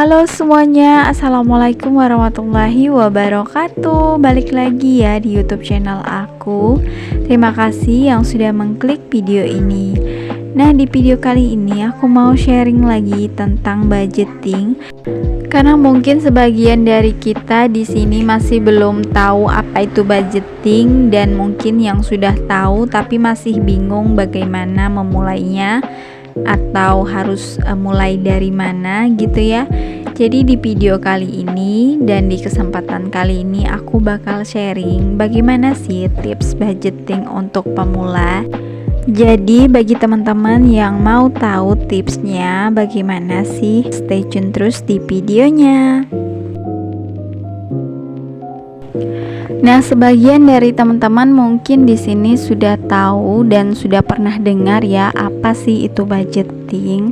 Halo semuanya, Assalamualaikum warahmatullahi wabarakatuh. Balik lagi ya di YouTube channel aku. Terima kasih yang sudah mengklik video ini. Nah, di video kali ini aku mau sharing lagi tentang budgeting. Karena mungkin sebagian dari kita di sini masih belum tahu apa itu budgeting, dan mungkin yang sudah tahu tapi masih bingung bagaimana memulainya atau harus mulai dari mana gitu ya. Jadi di video kali ini dan di kesempatan kali ini aku bakal sharing bagaimana sih tips budgeting untuk pemula. Jadi bagi teman-teman yang mau tahu tipsnya bagaimana sih, stay tune terus di videonya. Nah, sebagian dari teman-teman mungkin di sini sudah tahu dan sudah pernah dengar ya apa sih itu budgeting.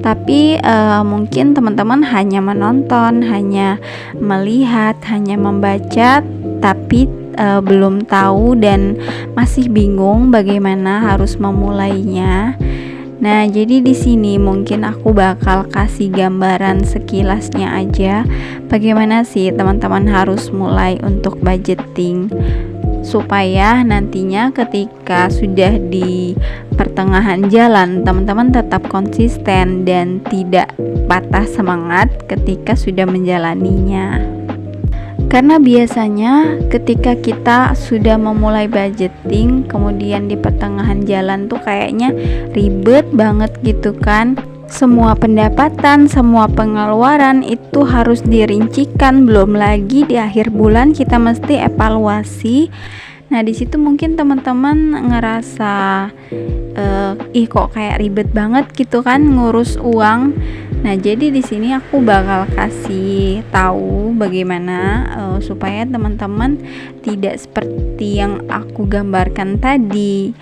Tapi mungkin teman-teman hanya menonton, hanya melihat, hanya membaca, tapi belum tahu dan masih bingung bagaimana harus memulainya. Nah, jadi di sini mungkin aku bakal kasih gambaran sekilasnya aja bagaimana sih teman-teman harus mulai untuk budgeting, supaya nantinya ketika sudah di pertengahan jalan teman-teman tetap konsisten dan tidak patah semangat ketika sudah menjalaninya. Karena biasanya ketika kita sudah memulai budgeting, kemudian di pertengahan jalan tuh kayaknya ribet banget gitu kan. Semua pendapatan, semua pengeluaran itu harus dirincikan, belum lagi di akhir bulan kita mesti evaluasi. Nah, di situ mungkin teman-teman ngerasa kok kayak ribet banget gitu kan ngurus uang. Nah, jadi di sini aku bakal kasih tahu bagaimana supaya teman-teman tidak seperti yang aku gambarkan tadi.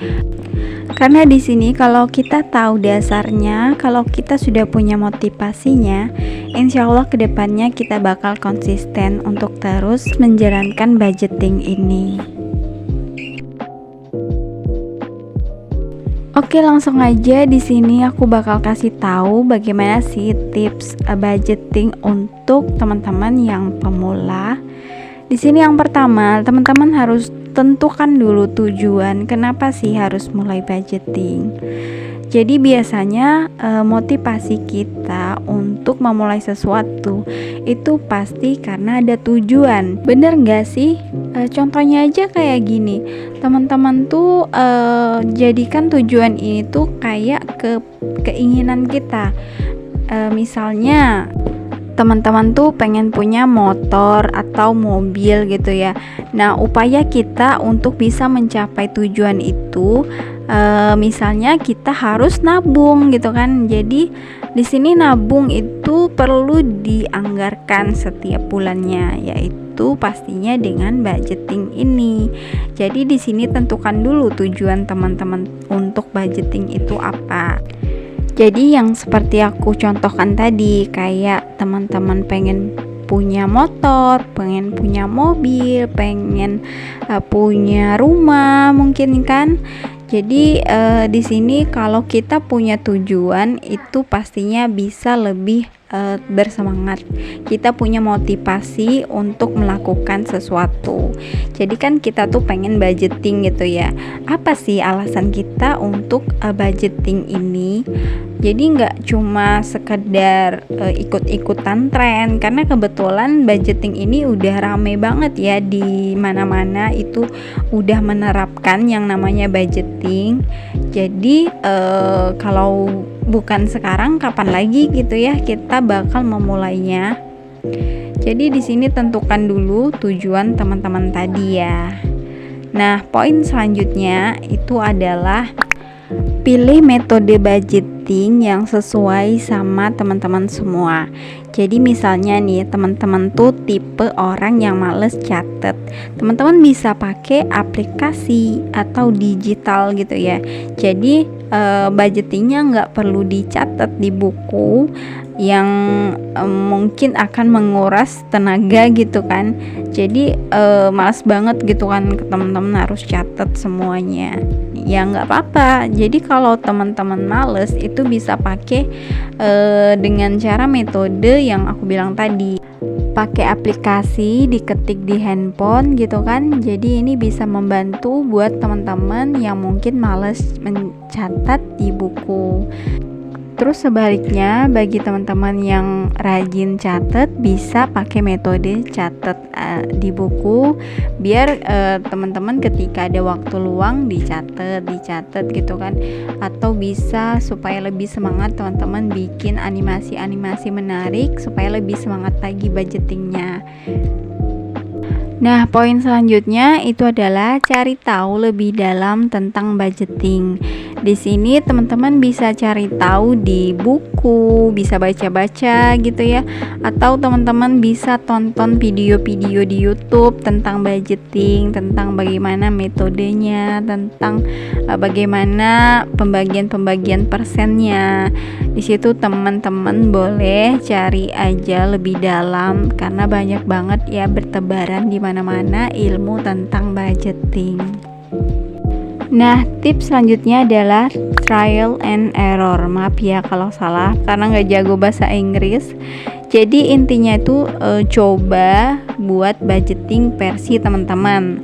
Karena di sini kalau kita tahu dasarnya, kalau kita sudah punya motivasinya, insya Allah kedepannya kita bakal konsisten untuk terus menjalankan budgeting ini. Oke, langsung aja di sini aku bakal kasih tahu bagaimana sih tips budgeting untuk teman-teman yang pemula. Di sini yang pertama, teman-teman harus tentukan dulu tujuan kenapa sih harus mulai budgeting. Jadi biasanya motivasi kita untuk memulai sesuatu itu pasti karena ada tujuan. Bener gak sih? Contohnya aja kayak gini, teman-teman tuh jadikan tujuan ini tuh kayak keinginan kita. Misalnya teman-teman tuh pengen punya motor atau mobil gitu ya. Nah, upaya kita untuk bisa mencapai tujuan itu, misalnya kita harus nabung gitu kan. Jadi di sini nabung itu perlu dianggarkan setiap bulannya, yaitu pastinya dengan budgeting ini. Jadi di sini tentukan dulu tujuan teman-teman untuk budgeting itu apa. Jadi yang seperti aku contohkan tadi, kayak teman-teman pengen punya motor, pengen punya mobil, pengen punya rumah mungkin kan. Jadi di sini kalau kita punya tujuan itu pastinya bisa lebih bersemangat. Kita punya motivasi untuk melakukan sesuatu. Jadi kan kita tuh pengen budgeting gitu ya. Apa sih alasan kita untuk budgeting ini? Jadi nggak cuma sekedar ikut-ikutan tren, karena kebetulan budgeting ini udah rame banget ya, di mana-mana itu udah menerapkan yang namanya budgeting. Jadi kalau bukan sekarang kapan lagi gitu ya kita bakal memulainya. Jadi di sini tentukan dulu tujuan teman-teman tadi ya. Nah, poin selanjutnya itu adalah pilih metode budgeting yang sesuai sama teman-teman semua. Jadi misalnya nih, teman-teman tuh tipe orang yang males catet, teman-teman bisa pakai aplikasi atau digital gitu ya. Jadi budgetingnya nggak perlu dicatat di buku yang mungkin akan menguras tenaga gitu kan. Jadi malas banget gitu kan teman-teman harus catat semuanya nih. ya nggak apa-apa. Jadi kalau teman-teman males itu bisa pakai dengan cara metode yang aku bilang tadi, pakai aplikasi, diketik di handphone gitu kan. Jadi ini bisa membantu buat teman-teman yang mungkin males mencatat di buku. Terus sebaliknya, bagi teman-teman yang rajin catat, bisa pakai metode catat di buku, biar teman-teman ketika ada waktu luang dicatat gitu kan. Atau bisa supaya lebih semangat teman-teman bikin animasi-animasi menarik supaya lebih semangat lagi budgetingnya. Nah, poin selanjutnya itu adalah cari tahu lebih dalam tentang budgeting. Di sini teman-teman bisa cari tahu di buku, bisa baca-baca gitu ya, atau teman-teman bisa tonton video-video di YouTube tentang budgeting, tentang bagaimana metodenya, tentang bagaimana pembagian-pembagian persennya. Di situ teman-teman boleh cari aja lebih dalam karena banyak banget ya bertebaran di mana-mana ilmu tentang budgeting. Nah, tips selanjutnya adalah trial and error. Maaf ya kalau salah karena nggak jago bahasa Inggris. Jadi intinya itu coba buat budgeting versi teman-teman.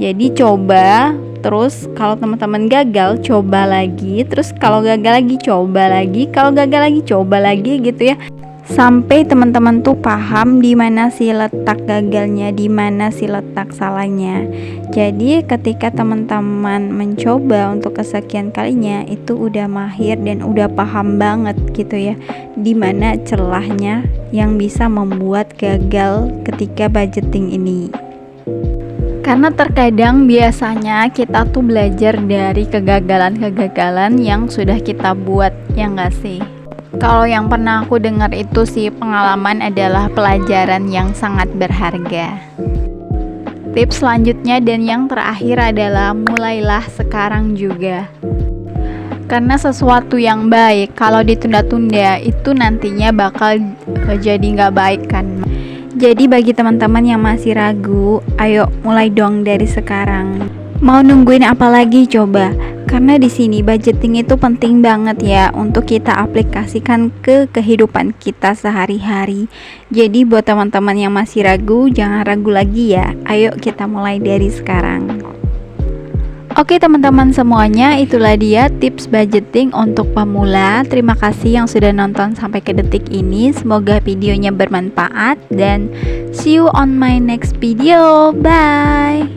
Jadi coba, terus kalau teman-teman gagal coba lagi, terus kalau gagal lagi coba lagi, kalau gagal lagi coba lagi gitu ya. Sampai teman-teman tuh paham di mana sih letak gagalnya, di mana sih letak salahnya. Jadi ketika teman-teman mencoba untuk kesekian kalinya, itu udah mahir dan udah paham banget gitu ya, di mana celahnya yang bisa membuat gagal ketika budgeting ini. Karena terkadang biasanya kita tuh belajar dari kegagalan-kegagalan yang sudah kita buat, ya nggak sih? Kalau yang pernah aku dengar itu sih, pengalaman adalah pelajaran yang sangat berharga. Tips selanjutnya dan yang terakhir adalah mulailah sekarang juga. Karena sesuatu yang baik kalau ditunda-tunda itu nantinya bakal jadi nggak baik kan. Jadi bagi teman-teman yang masih ragu, ayo mulai dong dari sekarang. Mau nungguin apa lagi coba? Karena di sini budgeting itu penting banget ya untuk kita aplikasikan ke kehidupan kita sehari-hari. Jadi buat teman-teman yang masih ragu, jangan ragu lagi ya. Ayo kita mulai dari sekarang. Oke teman-teman semuanya, itulah dia tips budgeting untuk pemula. Terima kasih yang sudah nonton sampai ke detik ini. Semoga videonya bermanfaat dan see you on my next video. Bye.